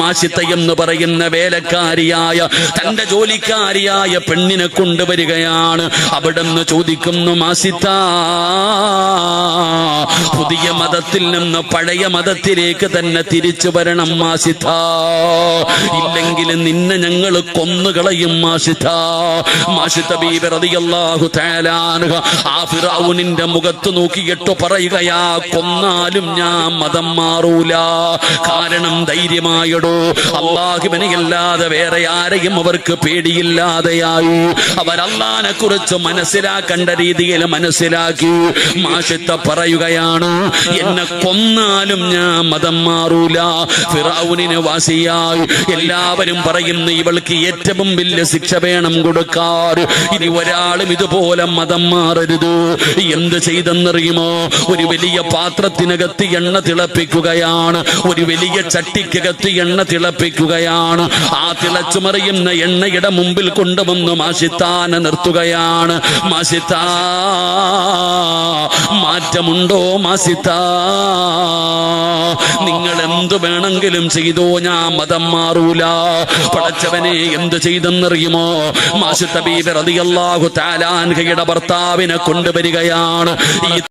മാസിത്ത എന്ന് പറയുന്ന വേലക്കാരിയായ തന്റെ ജോലിക്കാരിയായ പെണ്ണിനെ കൊണ്ടുവരികയാണ്. അവിടുന്ന് ചോദിക്കുന്നു, മാസിത്ത, പുതിയ മതത്തിൽ നിന്ന് പഴയ മതത്തിലേക്ക് തന്നെ തിരിച്ചു വരണം മാസിത്ത, ഇല്ലെങ്കിൽ നിന്നെ ഞങ്ങൾ കൊന്നുകളയും മാസിത്ത. മാസിത്ത ബീബി റളിയല്ലാഹു തആല അൻഹ ആ ഫിറഔനിന്റെ മുഖത്ത് നോക്കിയിട്ട് പറയുകയാ, കൊന്നാലും ഞാൻ മതം മാറൂല. കാരണം ധൈര്യമായിടോ, അല്ലാഹുവിനെ അല്ലാതെ വേറെ ആരെയും അവർക്ക് പേടിയില്ലാതെയായി. അവർ അല്ലാഹുവിനെ കുറിച്ച് മനസ്സിലാക്കേണ്ട രീതിയിൽ മനസ്സിലാക്കി. മാഷിത്ത പറയുകയാണ്, എന്നെ കൊന്നാലും ഞാൻ മതം മാറൂല. ഫിറഔനിന് വാസിയായി. എല്ലാവരും പറയുന്നു, ഇവൾക്ക് ഏറ്റവും വലിയ ശിക്ഷ വേണം കൊടുക്കാൻ. ഇനി ഒരാളും ഇതുപോലെ മതം മാറരുത്. എന്ത് ചെയ്തെന്നറിയുമോ? ഒരു വലിയ പാത്രത്തിനകത്ത് എണ്ണ തിളപ്പിക്കുകയാണ്. ഒരു വലിയ ചട്ടിക്കകത്ത് എണ്ണ തിളപ്പിക്കുകയാണ്. ആ തിളച്ചുമറിയുന്ന എണ്ണയുടെ മുമ്പിൽ കൊണ്ടുവന്ന് മാഷിത്താനെ നിർത്തുകയാണ്. മാഷിത്ത, മാറ്റമുണ്ടോ മാസിത്ത? നിങ്ങൾ എന്തു വേണമെങ്കിലും ചെയ്തോ, ഞാൻ മതം മാറൂല. പടച്ചവനെ, എന്ത് ചെയ്തെന്നറിയുമോ? മാസിത്ത ബീബി റളിയല്ലാഹു തആല അൻഹയുടെ ഭർത്താവിനെ കൊണ്ടുവരികയാണ്. ഈ